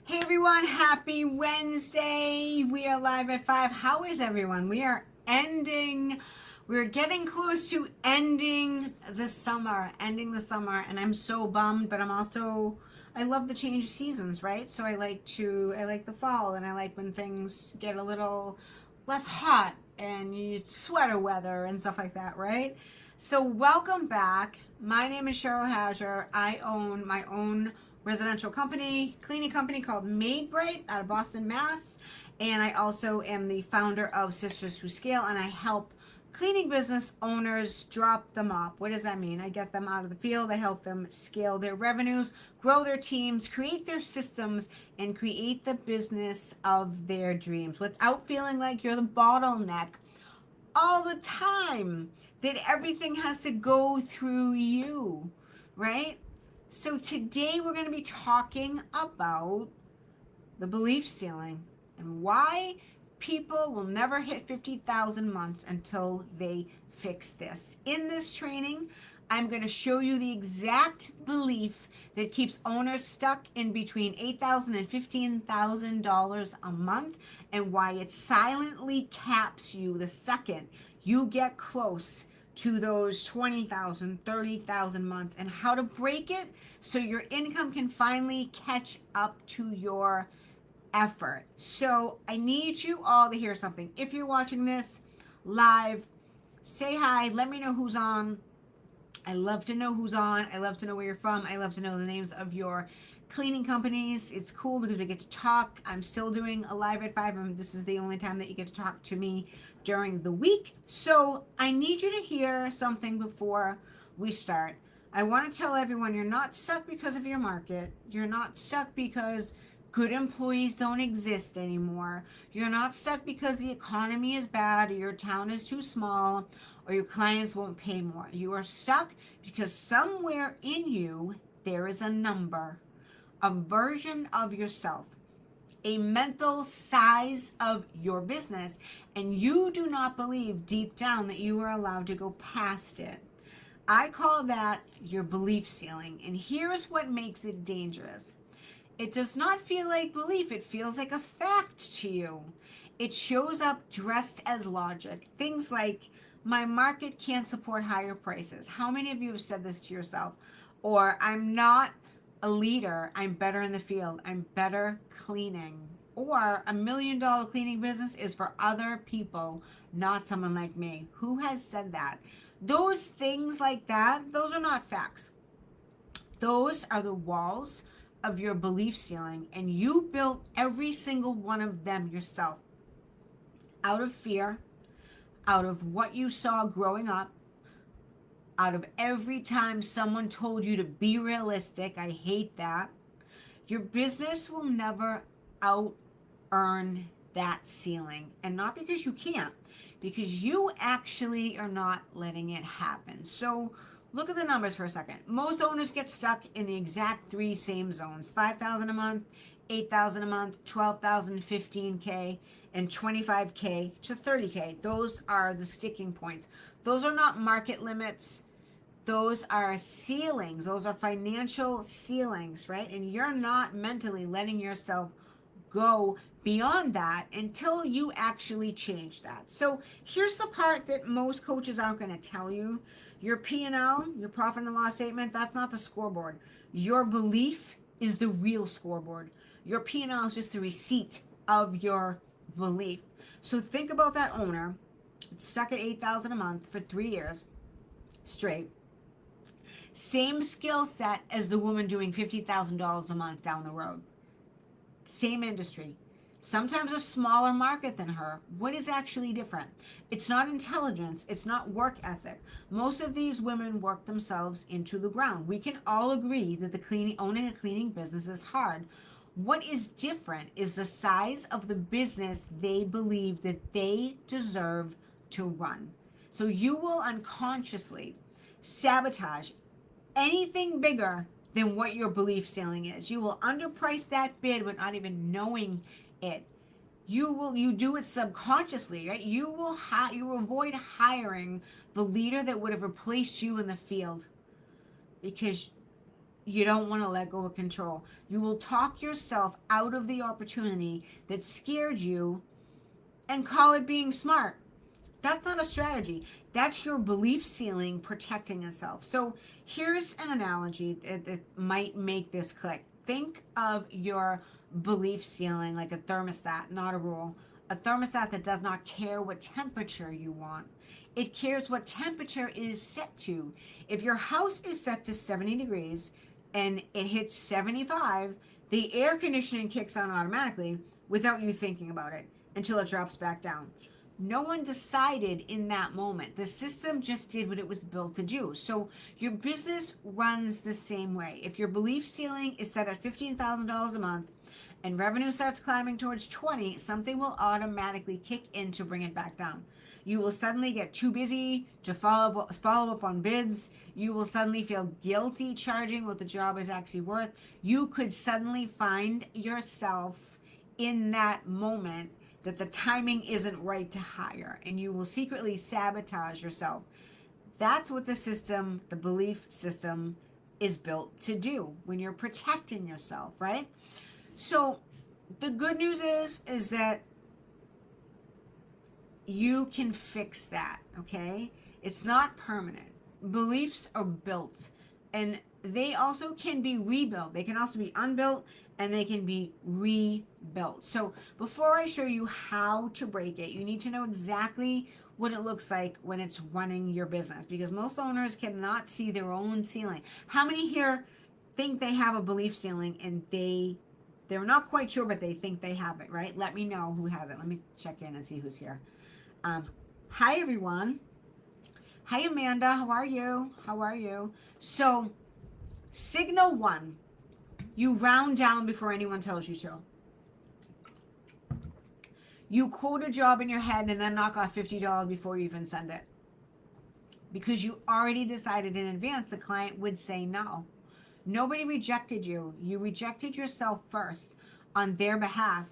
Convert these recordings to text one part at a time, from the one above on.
Hey everyone, happy Wednesday. We are live at 5. How is everyone? We're getting close to ending the summer, and I'm so bummed, but I love the change of seasons, right? So I like the fall, and I like when things get a little less hot and sweater weather and stuff like that, right? So welcome back. My name is Cheryl Hager. I own my own residential cleaning company called Made Bright out of Boston, Mass. And I also am the founder of Sisters Who Scale, and I help cleaning business owners drop the mop. What does that mean? I get them out of the field, I help them scale their revenues, grow their teams, create their systems, and create the business of their dreams without feeling like you're the bottleneck all the time, that everything has to go through you, right? So today we're going to be talking about the belief ceiling and why people will never hit 50,000 months until they fix this. In this training, I'm going to show you the exact belief that keeps owners stuck in between $8,000 and $15,000 a month, and why it silently caps you the second you get close to those 20,000, 30,000 months, and how to break it so your income can finally catch up to your effort. So I need you all to hear something. If you're watching this live, say hi, let me know who's on. I love to know who's on. I love to know where you're from. I love to know the names of your cleaning companies. It's cool because we get to talk. I'm still doing a live at 5, and this is the only time that you get to talk to me during the week. So I need you to hear something before we start. I want to tell everyone you're not stuck because of your market. You're not stuck because good employees don't exist anymore. You're not stuck because the economy is bad, or your town is too small, or your clients won't pay more. You are stuck because somewhere in you there is a number, a version of yourself, a mental size of your business, and you do not believe deep down that you are allowed to go past it. I call that your belief ceiling, and here's what makes it dangerous. It does not feel like belief, it feels like a fact to you. It shows up dressed as logic. Things like, my market can't support higher prices. How many of you have said this to yourself? Or, I'm not a leader, I'm better in the field, I'm better cleaning. Or, $1 million cleaning business is for other people, not someone like me. Who has said that? Those things like that, those are not facts. Those are the walls of your belief ceiling, and you built every single one of them yourself out of fear, out of what you saw growing up, out of every time someone told you to be realistic. I hate that. Your business will never out earn that ceiling, and not because you can't, because you actually are not letting it happen. So look at the numbers for a second. Most owners get stuck in the exact three same zones: 5,000 a month, 8,000 a month, 12,000, 15K, and 25K to 30K. Those are the sticking points. Those are not market limits. Those are ceilings. Those are financial ceilings, right? And you're not mentally letting yourself go beyond that until you actually change that. So here's the part that most coaches aren't going to tell you. Your P&L, your profit and loss statement, that's not the scoreboard. Your belief is the real scoreboard. Your P&L is just the receipt of your belief. So think about that owner stuck at 8,000 a month for 3 years straight. Same skill set as the woman doing $50,000 a month down the road. Same industry, sometimes a smaller market than her. What is actually different? It's not intelligence, it's not work ethic. Most of these women work themselves into the ground. We can all agree that owning a cleaning business is hard. What is different is the size of the business they believe that they deserve to run. So you will unconsciously sabotage anything bigger than what your belief ceiling is. You will underprice that bid without even knowing it. You do it subconsciously, right? You will avoid hiring the leader that would have replaced you in the field, because You don't want to let go of control. You will talk yourself out of the opportunity that scared you and call it being smart. That's not a strategy. That's your belief ceiling protecting itself. So here's an analogy that might make this click. Think of your belief ceiling like a thermostat, not a rule. A thermostat that does not care what temperature you want. It cares what temperature it is set to. If your house is set to 70 degrees and it hits 75, the air conditioning kicks on automatically without you thinking about it until it drops back down. No one decided in that moment. The system just did what it was built to do. So your business runs the same way. If your belief ceiling is set at $15,000 a month and revenue starts climbing towards 20, something will automatically kick in to bring it back down. You will suddenly get too busy to follow up on bids. You will suddenly feel guilty charging what the job is actually worth. You could suddenly find yourself in that moment that the timing isn't right to hire, and you will secretly sabotage yourself. That's what the system, the belief system, is built to do when you're protecting yourself, right? So the good news is that you can fix that, okay? It's not permanent. Beliefs are built, and they also can be rebuilt. They can also be unbuilt, and they can be rebuilt. So before I show you how to break it, you need to know exactly what it looks like when it's running your business, because most owners cannot see their own ceiling. How many here think they have a belief ceiling and they're not quite sure, but they think they have it, right? Let me know who has it. Let me check in and see who's here. Hi everyone. Hi Amanda, how are you? How are you? So signal one, you round down before anyone tells you to. You quote a job in your head and then knock off $50 before you even send it, because you already decided in advance the client would say no. Nobody rejected you. You rejected yourself first on their behalf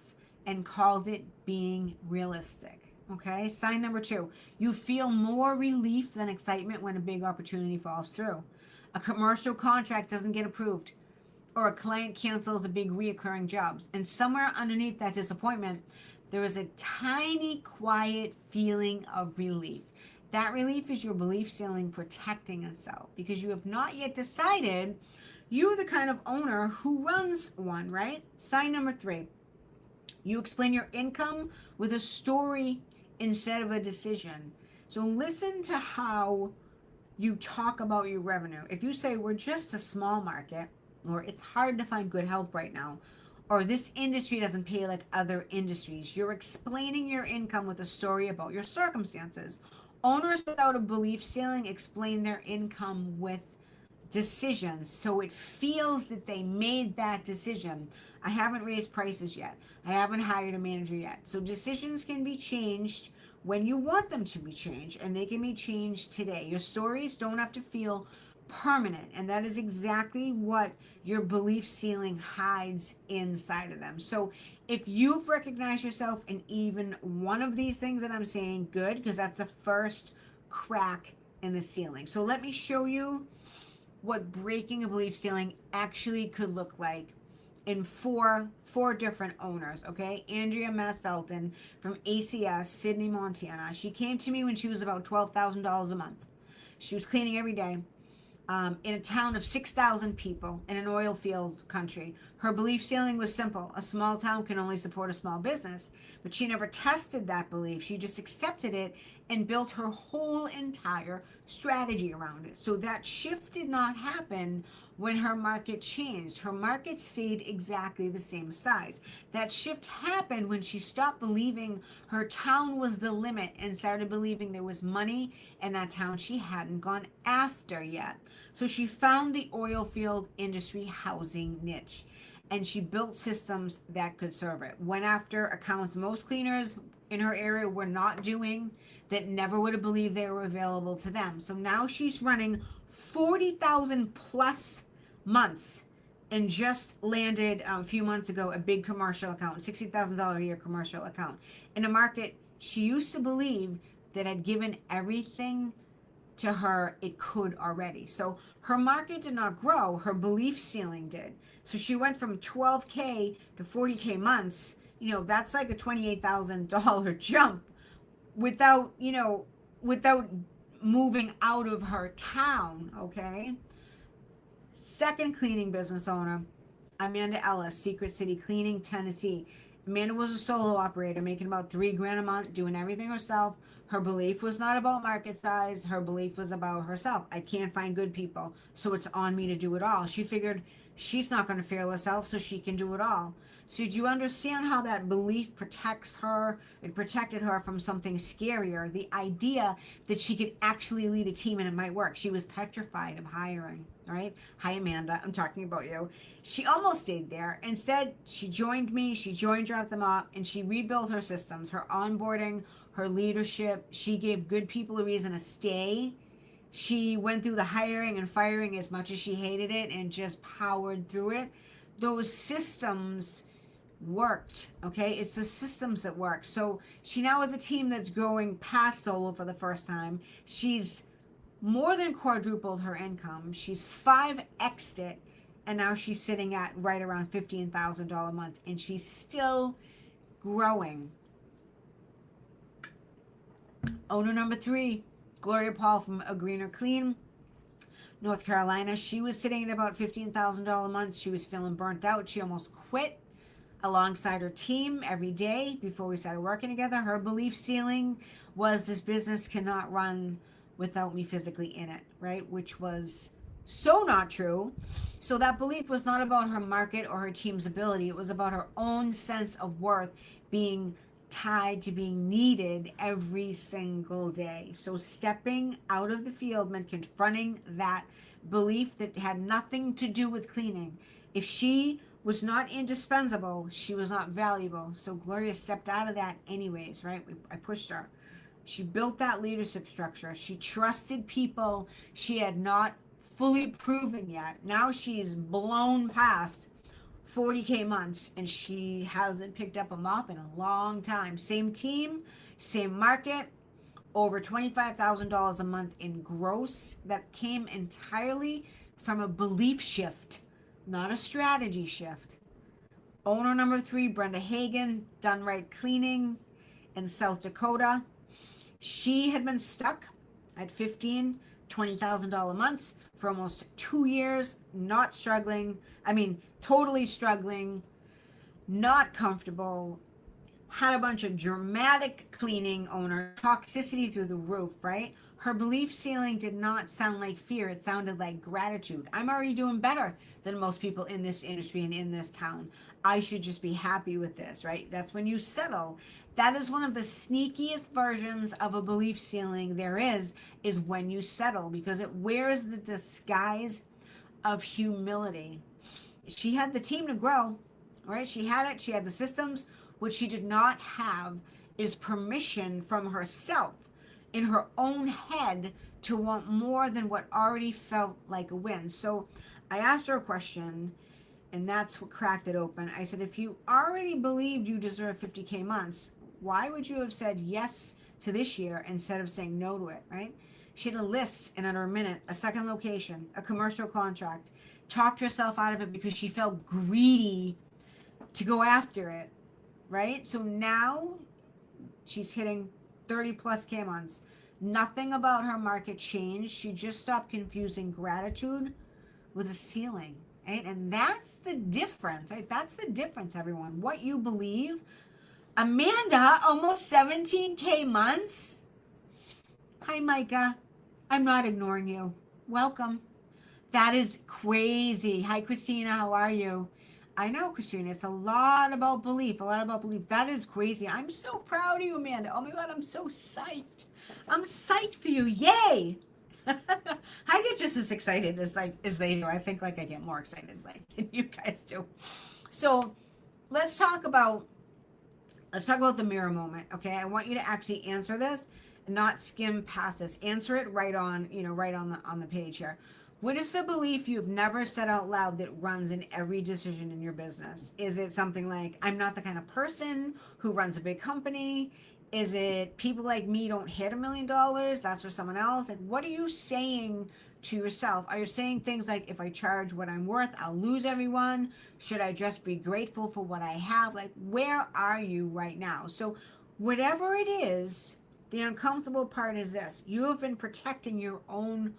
and called it being realistic. Okay, sign number two, you feel more relief than excitement when a big opportunity falls through. A commercial contract doesn't get approved, or a client cancels a big reoccurring job. And somewhere underneath that disappointment, there is a tiny, quiet feeling of relief. That relief is your belief ceiling protecting itself, because you have not yet decided you're the kind of owner who runs one, right? Sign number three, you explain your income with a story instead of a decision. So listen to how you talk about your revenue. If you say we're just a small market, or it's hard to find good help right now, or this industry doesn't pay like other industries, you're explaining your income with a story about your circumstances. Owners without a belief ceiling explain their income with decisions, so it feels that they made that decision. I haven't raised prices yet. I haven't hired a manager yet. So decisions can be changed when you want them to be changed, and they can be changed today. Your stories don't have to feel permanent, and that is exactly what your belief ceiling hides inside of them. So if you've recognized yourself in even one of these things that I'm saying, good, because that's the first crack in the ceiling. So let me show you what breaking a belief ceiling actually could look like in four different owners. Okay, Andrea Masfelton from ACS, Sydney, Montana. She came to me when she was about $12,000 a month. She was cleaning every day in a town of 6,000 people in an oil field country. Her belief ceiling was simple: a small town can only support a small business. But she never tested that belief. She just accepted it and built her whole entire strategy around it. So that shift did not happen when her market changed. Her market stayed exactly the same size. That shift happened when she stopped believing her town was the limit and started believing there was money in that town she hadn't gone after yet. So she found the oil field industry housing niche, and she built systems that could serve it. Went after accounts most cleaners in her area were not doing, that never would have believed they were available to them. So now she's running 40,000 plus months, and just landed a few months ago a big commercial account, $60,000 a year commercial account, in a market she used to believe that had given everything to her it could already. So her market did not grow, her belief ceiling did. So she went from 12K to 40K months. That's like a $28,000 jump without, without moving out of her town, okay? Second cleaning business owner, Amanda Ellis, Secret City Cleaning, Tennessee. Amanda was a solo operator making about $3,000 a month, doing everything herself. Her belief was not about market size. Her belief was about herself. I can't find good people, so it's on me to do it all. She figured she's not going to fail herself, so she can do it all. So do you understand how that belief protects her? It protected her from something scarier, the idea that she could actually lead a team and it might work. She was petrified of hiring, right? Hi, Amanda. I'm talking about you. She almost stayed there. Instead, she joined me. She joined Drop Them Up, and she rebuilt her systems, her onboarding, her leadership. She gave good people a reason to stay. She went through the hiring and firing as much as she hated it and just powered through it. Those systems worked, okay? It's the systems that work. So she now has a team that's growing past solo for the first time. She's more than quadrupled her income. She's 5x'd it, and now she's sitting at right around $15,000 a month, and she's still growing. Owner number 3, Gloria Paul from A Greener Clean, North Carolina. She was sitting at about $15,000 a month. She was feeling burnt out. She almost quit alongside her team every day before we started working together. Her belief ceiling was this business cannot run without me physically in it, right? Which was so not true. So that belief was not about her market or her team's ability. It was about her own sense of worth being tied to being needed every single day. So stepping out of the field meant confronting that belief that had nothing to do with cleaning. If she was not indispensable, she was not valuable. So Gloria stepped out of that anyways, right? I pushed her. She built that leadership structure. She trusted people she had not fully proven yet. Now she's blown past 40K months, and she hasn't picked up a mop in a long time. Same team, same market, over $25,000 a month in gross. That came entirely from a belief shift, not a strategy shift. Owner number 3, Brenda Hagen, Done Right Cleaning in South Dakota. She had been stuck at $20,000 months for almost 2 years, not struggling. Totally struggling, not comfortable, had a bunch of dramatic cleaning owner, toxicity through the roof, right? Her belief ceiling did not sound like fear. It sounded like gratitude. I'm already doing better than most people in this industry and in this town. I should just be happy with this, right? That's when you settle. That is one of the sneakiest versions of a belief ceiling there is when you settle, because it wears the disguise of humility. She had the team to grow, right? She had it. She had the systems. What she did not have is permission from herself in her own head to want more than what already felt like a win. So I asked her a question, and that's what cracked it open. I said, if you already believed you deserve 50K months, why would you have said yes to this year instead of saying no to it, right? She had a list in under a minute, a second location, a commercial contract, talked herself out of it because she felt greedy to go after it, right? So now she's hitting 30 plus K months. Nothing about her market changed. She just stopped confusing gratitude with a ceiling, right? And that's the difference, right? That's the difference, everyone. What you believe. Amanda, almost 17K months. Hi, Micah. I'm not ignoring you. Welcome. That is crazy. Hi, Christina. How are you? I know, Christina. It's a lot about belief. That is crazy. I'm so proud of you, Amanda. Oh my God, I'm so psyched. I'm psyched for you. Yay. I get just as excited as they do. I think I get more excited than you guys do. So let's talk about the mirror moment. Okay. I want you to actually answer this and not skim past this. Answer it right on the page here. What is the belief you've never said out loud that runs in every decision in your business? Is it something like, I'm not the kind of person who runs a big company? Is it people like me don't hit $1 million? That's for someone else. Like, what are you saying to yourself? Are you saying things like, if I charge what I'm worth, I'll lose everyone? Should I just be grateful for what I have? Like, where are you right now? So whatever it is, the uncomfortable part is this: you have been protecting your own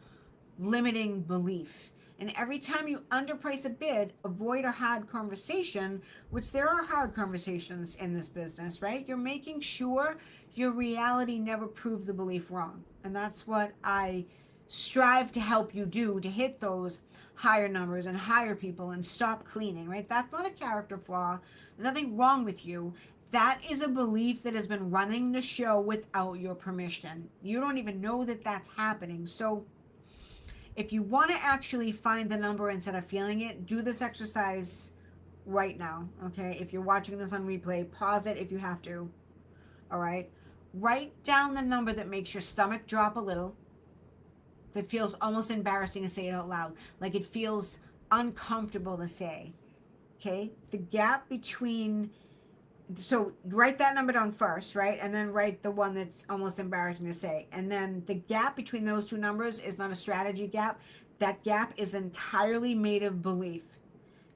limiting belief. And every time you underprice a bid, avoid a hard conversation, which there are hard conversations in this business, right? You're making sure your reality never proved the belief wrong. And that's what I strive to help you do, to hit those higher numbers and hire people and stop cleaning, right? That's not a character flaw. There's nothing wrong with you. That is a belief that has been running the show without your permission. You don't even know that that's happening. So if you want to actually find the number instead of feeling it, do this exercise right now, okay? If you're watching this on replay, pause it if you have to, all right? Write down the number that makes your stomach drop a little, that feels almost embarrassing to say it out loud, like it feels uncomfortable to say, okay? The gap between, so write that number down first, right? And then write the one that's almost embarrassing to say. And then the gap between those two numbers is not a strategy gap. That gap is entirely made of belief.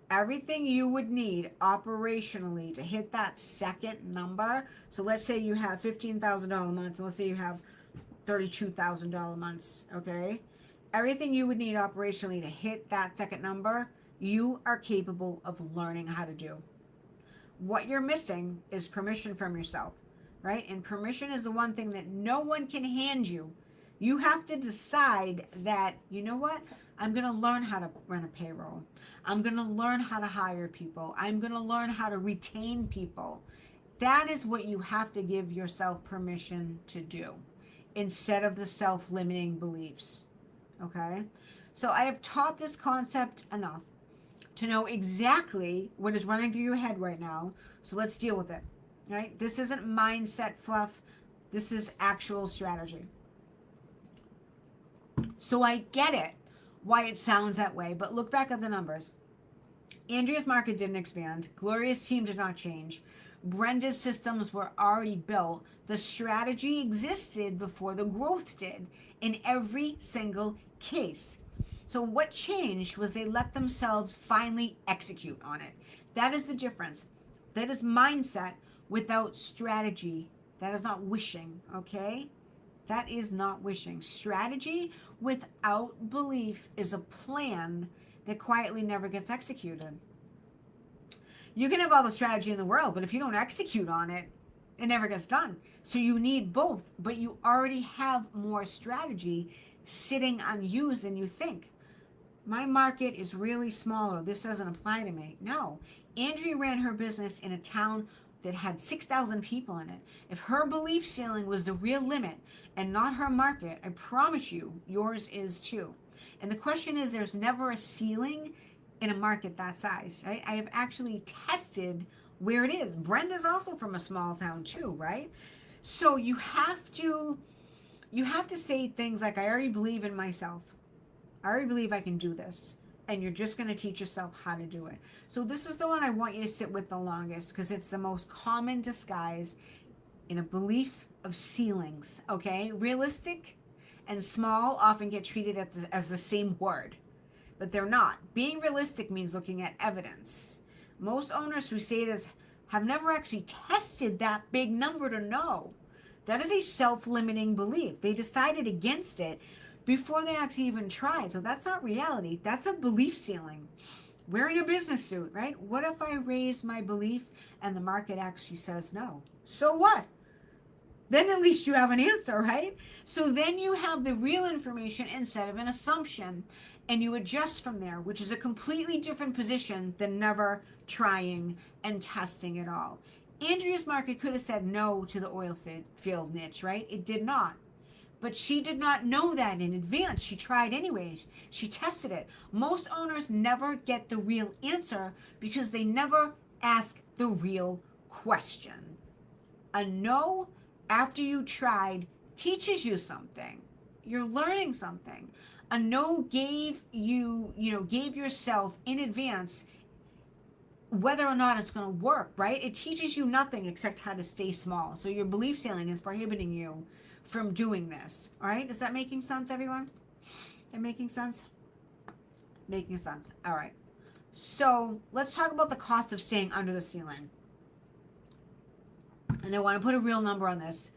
Everything you would need operationally to hit that second number. So let's say you have $15,000 months, and let's say you have $32,000 months, okay? Everything you would need operationally to hit that second number, you are capable of learning how to do. What you're missing is permission from yourself, right? And permission is the one thing that no one can hand you. You have to decide that, you know what? I'm going to learn how to run a payroll. I'm going to learn how to hire people. I'm going to learn how to retain people. That is what you have to give yourself permission to do instead of the self-limiting beliefs, okay? So I have taught this concept enough to know exactly what is running through your head right now. So let's deal with it, right? This isn't mindset fluff. This is actual strategy. So I get it, why it sounds that way, but look back at the numbers. Andrea's market didn't expand. Gloria's team did not change. Brenda's systems were already built. The strategy existed before the growth did in every single case. So what changed was they let themselves finally execute on it. That is the difference. That is mindset without strategy. That is not wishing, okay? That is not wishing. Strategy without belief is a plan that quietly never gets executed. You can have all the strategy in the world, but if you don't execute on it, it never gets done. So you need both, but you already have more strategy sitting unused than you think. My market is really smaller. This doesn't apply to me. No. Andrea ran her business in a town that had 6,000 people in it. If her belief ceiling was the real limit and not her market, I promise you, yours is too. And the question is, there's never a ceiling in a market that size, right? I have actually tested where it is. Brenda's also from a small town too, right? So you have to say things like, I already believe in myself. I already believe I can do this. And you're just going to teach yourself how to do it. So this is the one I want you to sit with the longest, because it's the most common disguise in a belief of ceilings, okay? Realistic and small often get treated as the same word, but they're not. Being realistic means looking at evidence. Most owners who say this have never actually tested that big number to know. That is a self-limiting belief. They decided against it before they actually even tried. So that's not reality. That's a belief ceiling. Wearing a business suit, right? What if I raise my belief and the market actually says no? So what? Then at least you have an answer, right? So then you have the real information instead of an assumption, and you adjust from there, which is a completely different position than never trying and testing at all. Andrea's market could have said no to the oil field niche, right? It did not. But she did not know that in advance. She tried anyways. She tested it. Most owners never get the real answer because they never ask the real question. A no after you tried teaches you something. You're learning something. A no gave yourself in advance whether or not it's going to work, right? It teaches you nothing except how to stay small. So your belief ceiling is prohibiting you from doing this. All right? Is that making sense, everyone? That making sense? Making sense. All right. So let's talk about the cost of staying under the ceiling. And I want to put a real number on this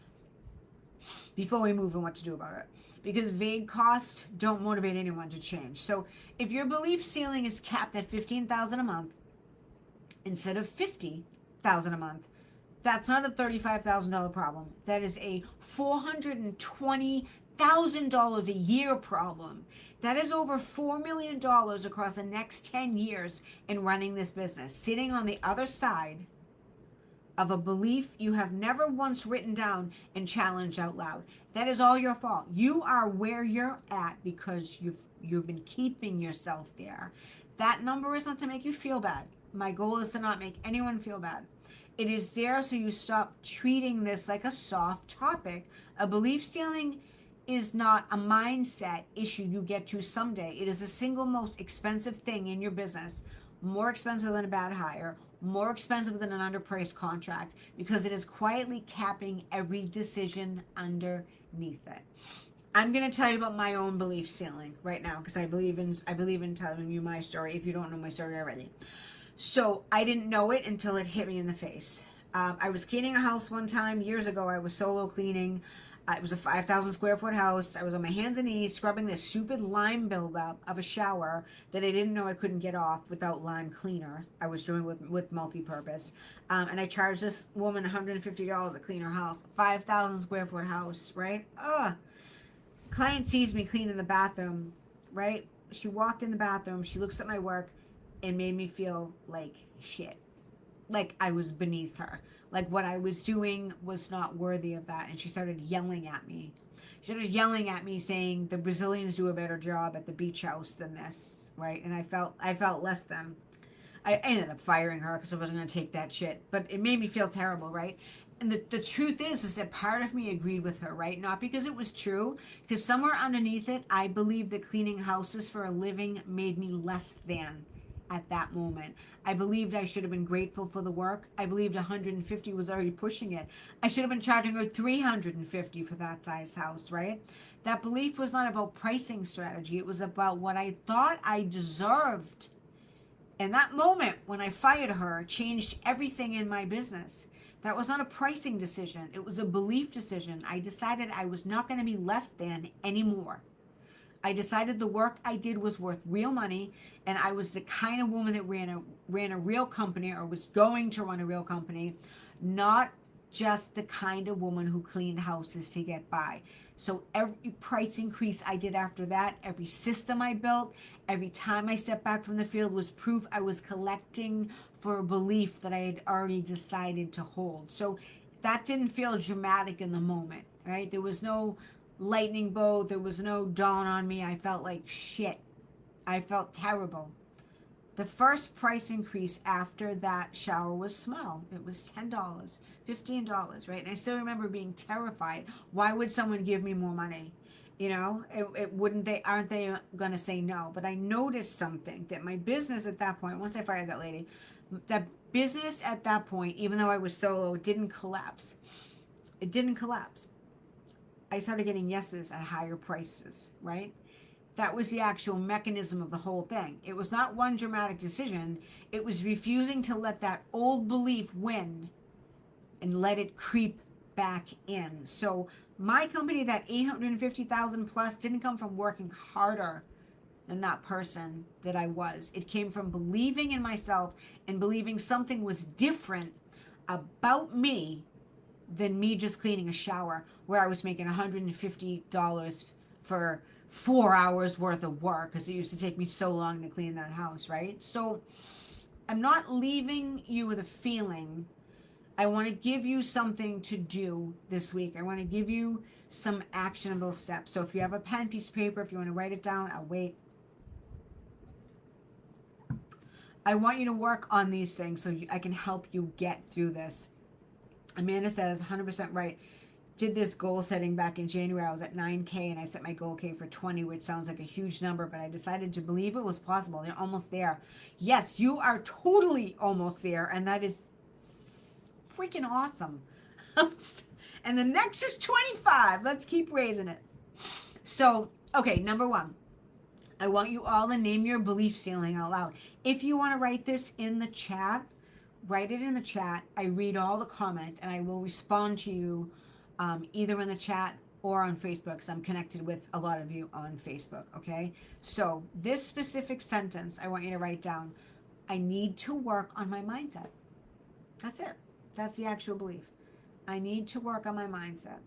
before we move and what to do about it. Because vague costs don't motivate anyone to change. So if your belief ceiling is capped at $15,000 a month instead of $50,000 a month, that's not a $35,000 problem. That is a $420,000 a year problem. That is over $4 million across the next 10 years in running this business, sitting on the other side of a belief you have never once written down and challenged out loud. That is all your fault. You are where you're at because you've been keeping yourself there. That number is not to make you feel bad. My goal is to not make anyone feel bad. It is there so you stop treating this like a soft topic. A belief ceiling is not a mindset issue you get to someday. It is the single most expensive thing in your business, more expensive than a bad hire, more expensive than an underpriced contract, because it is quietly capping every decision underneath it. I'm going to tell you about my own belief ceiling right now because I believe in telling you my story if you don't know my story already. So I didn't know it until it hit me in the face. I was cleaning a house one time years ago. I was solo cleaning. It was a 5,000 square foot house. I was on my hands and knees scrubbing this stupid lime buildup of a shower that I didn't know I couldn't get off without lime cleaner. I was doing with multi-purpose. And I charged this woman $150 to clean her house. 5,000 square foot house, right? Client sees me cleaning the bathroom, right? She walked in the bathroom. She looks at my work and made me feel like shit. Like I was beneath her. Like what I was doing was not worthy of that. And she started yelling at me. She started yelling at me saying the Brazilians do a better job at the beach house than this, right? And I felt less than. I ended up firing her because I wasn't going to take that shit. But it made me feel terrible, right? And the truth is that part of me agreed with her, right? Not because it was true, because somewhere underneath it, I believed that cleaning houses for a living made me less than at that moment. I believed I should have been grateful for the work. I believed 150 was already pushing it. I should have been charging her 350 for that size house, right? That belief was not about pricing strategy. It was about what I thought I deserved. And that moment when I fired her changed everything in my business. That was not a pricing decision. It was a belief decision. I decided I was not going to be less than anymore. I decided the work I did was worth real money, and I was the kind of woman that ran a real company or was going to run a real company, not just the kind of woman who cleaned houses to get by. So every price increase I did after that, every system I built, every time I stepped back from the field was proof I was collecting for a belief that I had already decided to hold. So that didn't feel dramatic in the moment, right? There was no lightning bolt. There was no dawn on me. I felt like shit. I felt terrible. The first price increase after that shower was small. It was $10, $15, right? And I still remember being terrified. Why would someone give me more money? You know, aren't they going to say no? But I noticed something that my business at that point, once I fired that lady, that business at that point, even though I was solo, didn't collapse. It didn't collapse. I started getting yeses at higher prices, right? That was the actual mechanism of the whole thing. It was not one dramatic decision. It was refusing to let that old belief win and let it creep back in. So my company, that 850,000 plus, didn't come from working harder than that person that I was. It came from believing in myself and believing something was different about me than me just cleaning a shower where I was making $150 for 4 hours worth of work because it used to take me so long to clean that house, right? So I'm not leaving you with a feeling. I want to give you something to do this week. I want to give you some actionable steps. So if you have a pen, piece of paper, if you want to write it down, I'll wait. I want you to work on these things so I can help you get through this. Amanda says 100% right. did this goal setting back in January. I was at 9K and I set my goal K for 20, which sounds like a huge number, but I decided to believe it was possible. You're almost there. Yes, you are totally almost there, and that is freaking awesome. And the next is 25. Let's keep raising it. So, okay, number one, I want you all to name your belief ceiling out loud. If you want to write this in the chat, write it in the chat. I read all the comments and I will respond to you either in the chat or on Facebook, because I'm connected with a lot of you on Facebook, okay? So this specific sentence, I want you to write down, I need to work on my mindset. That's it. That's the actual belief. I need to work on my mindset.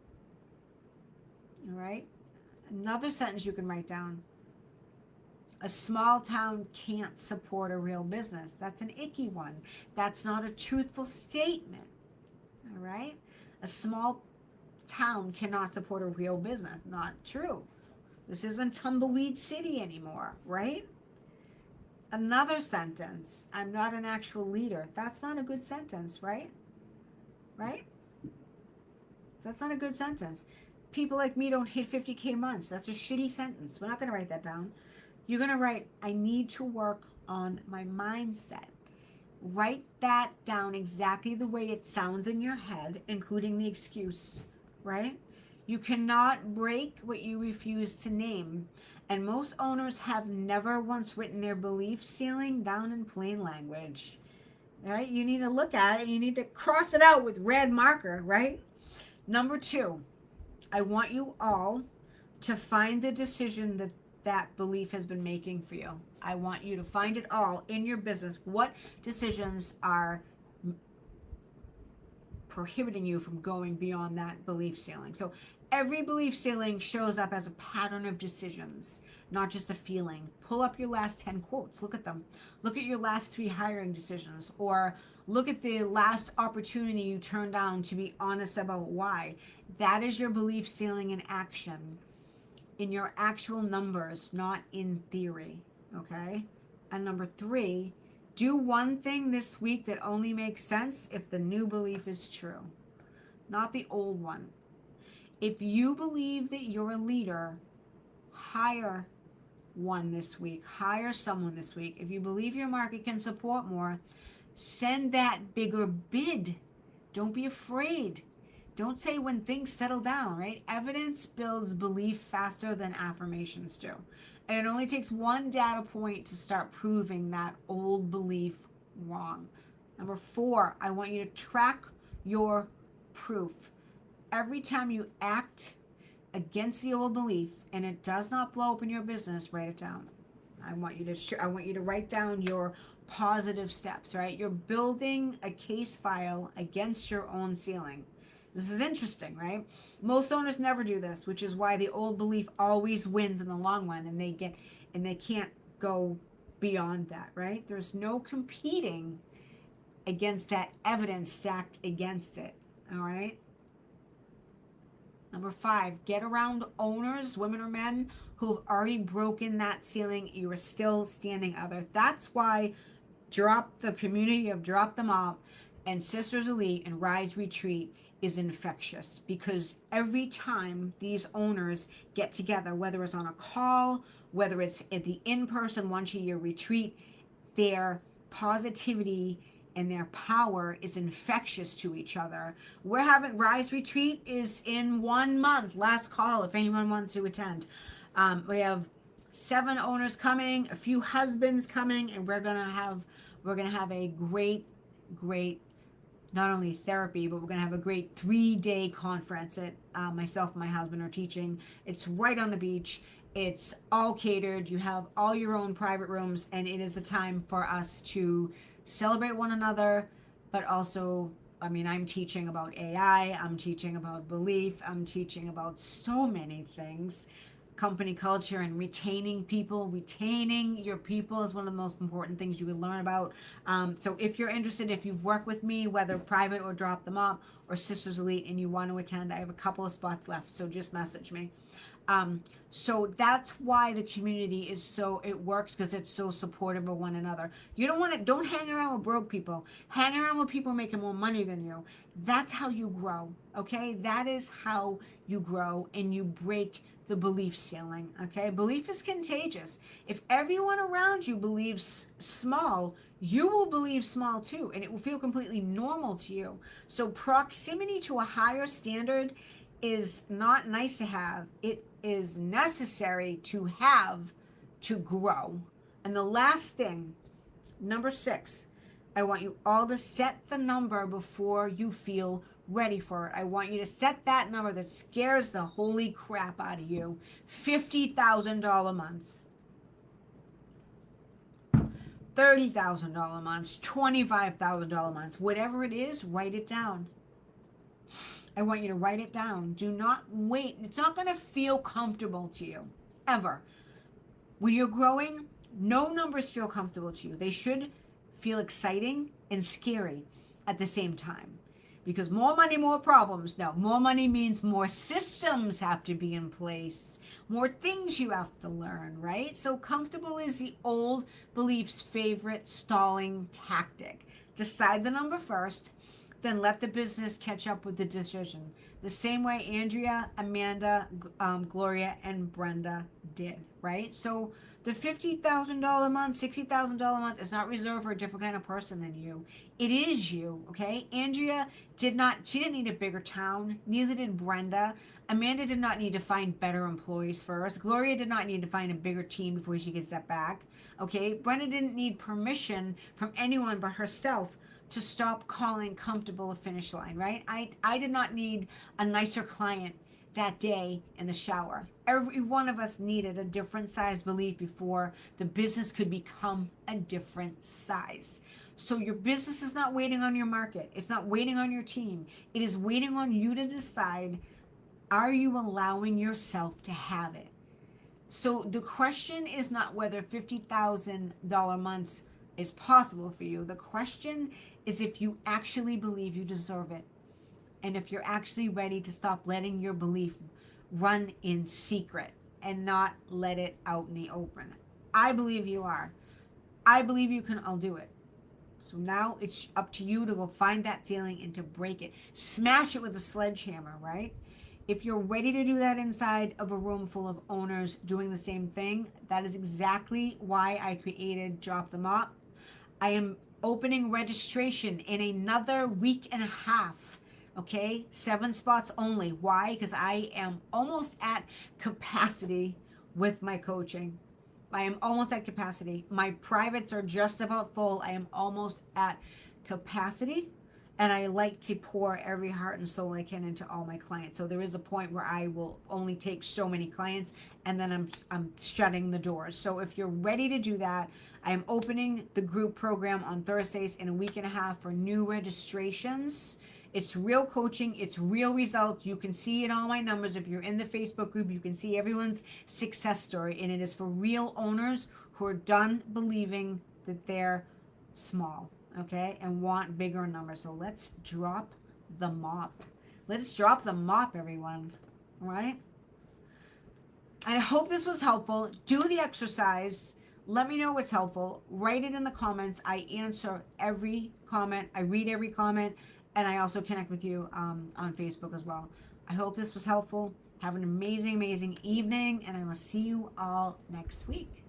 All right? Another sentence you can write down. A small town can't support a real business. That's an icky one. That's not a truthful statement. All right? A small town cannot support a real business. Not true. This isn't Tumbleweed City anymore, right? Another sentence. I'm not an actual leader. That's not a good sentence, right? Right? That's not a good sentence. People like me don't hit 50K months. That's a shitty sentence. We're not going to write that down. You're going to write, I need to work on my mindset. Write that down exactly the way it sounds in your head, including the excuse, right? You cannot break what you refuse to name. And most owners have never once written their belief ceiling down in plain language, right? You need to look at it. You need to cross it out with red marker, right? Number two, I want you all to find the decision that belief has been making for you. I want you to find it all in your business. What decisions are prohibiting you from going beyond that belief ceiling? So every belief ceiling shows up as a pattern of decisions, not just a feeling. Pull up your last 10 quotes. Look at them. Look at your last 3 hiring decisions, or look at the last opportunity you turned down to be honest about why. That is your belief ceiling in action, in your actual numbers, not in theory, okay? And number 3, do one thing this week that only makes sense if the new belief is true, not the old one. If you believe that you're a leader, hire one this week. Hire someone this week. If you believe your market can support more, send that bigger bid. Don't be afraid. Don't say when things settle down, right? Evidence builds belief faster than affirmations do. And it only takes one data point to start proving that old belief wrong. Number 4, I want you to track your proof. Every time you act against the old belief and it does not blow up in your business, write it down. I want you to write down your positive steps, right? You're building a case file against your own ceiling. This is interesting, right? Most owners never do this, which is why the old belief always wins in the long run, and they can't go beyond that, right? There's no competing against that evidence stacked against it. All right. Number 5, get around owners, women or men, who have already broken that ceiling. You are still standing other. That's why the community of Drop Them Up and Sisters Elite and Rise Retreat is infectious, because every time these owners get together, whether it's on a call, whether it's at the in-person once-a-year retreat, their positivity and their power is infectious to each other. We're having Rise Retreat is in 1 month. Last call if anyone wants to attend. We have 7 owners coming, a few husbands coming, and we're gonna have a great not only therapy, but we're going to have a great 3-day conference that myself and my husband are teaching. It's right on the beach. It's all catered. You have all your own private rooms, and it is a time for us to celebrate one another, but also, I'm teaching about AI. I'm teaching about belief. I'm teaching about so many things. Company culture and retaining people. Retaining your people is one of the most important things you can learn about. So if you're interested, if you've worked with me, whether private or Drop Them Up or Sisters Elite, and you want to attend, I have a couple of spots left, so just message me. So that's why the community is so, it works because it's so supportive of one another. You don't hang around with broke people. Hang around with people making more money than you. That's how you grow, okay? That is how you grow and you break the belief ceiling, okay? Belief is contagious. If everyone around you believes small, you will believe small too, and it will feel completely normal to you. So proximity to a higher standard is not nice to have. It is necessary to have to grow. And the last thing, number 6, I want you all to set the number before you feel ready for it. I want you to set that number that scares the holy crap out of you. $50,000 months, $30,000 months, $25,000 months, whatever it is, write it down. I want you to write it down. Do not wait. It's not going to feel comfortable to you, ever. When you're growing, no numbers feel comfortable to you. They should feel exciting and scary at the same time. Because more money, more problems. No, more money means more systems have to be in place, more things you have to learn, right? So comfortable is the old belief's favorite stalling tactic. Decide the number first, then let the business catch up with the decision. The same way Andrea, Amanda, Gloria, and Brenda did, right? So the $50,000 month, $60,000 month is not reserved for a different kind of person than you. It is you, okay? Andrea she didn't need a bigger town. Neither did Brenda. Amanda did not need to find better employees first. Gloria did not need to find a bigger team before she could step back, okay? Brenda didn't need permission from anyone but herself to stop calling comfortable a finish line, right? I did not need a nicer client that day in the shower. Every one of us needed a different size belief before the business could become a different size. So your business is not waiting on your market. It's not waiting on your team. It is waiting on you to decide, are you allowing yourself to have it? So the question is not whether $50,000 months is possible for you. The question is if you actually believe you deserve it. And if you're actually ready to stop letting your belief run in secret and not let it out in the open. I believe you are. I believe you can all do it. So now it's up to you to go find that ceiling and to break it. Smash it with a sledgehammer, right? If you're ready to do that inside of a room full of owners doing the same thing, that is exactly why I created Drop the Mop. I am opening registration in another week and a half. Okay, 7 spots only. Why? Because I am almost at capacity with my coaching. I am almost at capacity. My privates are just about full. I am almost at capacity. And I like to pour every heart and soul I can into all my clients. So there is a point where I will only take so many clients, and then I'm shutting the doors. So if you're ready to do that, I am opening the group program on Thursdays in a week and a half for new registrations. It's real coaching. It's real results. You can see in all my numbers. If you're in the Facebook group, you can see everyone's success story. And it is for real owners who are done believing that they're small, okay, and want bigger numbers. So let's drop the mop. Let's drop the mop, everyone. All right? I hope this was helpful. Do the exercise. Let me know what's helpful. Write it in the comments. I answer every comment. I read every comment. And I also connect with you on Facebook as well. I hope this was helpful. Have an amazing, amazing evening. And I will see you all next week.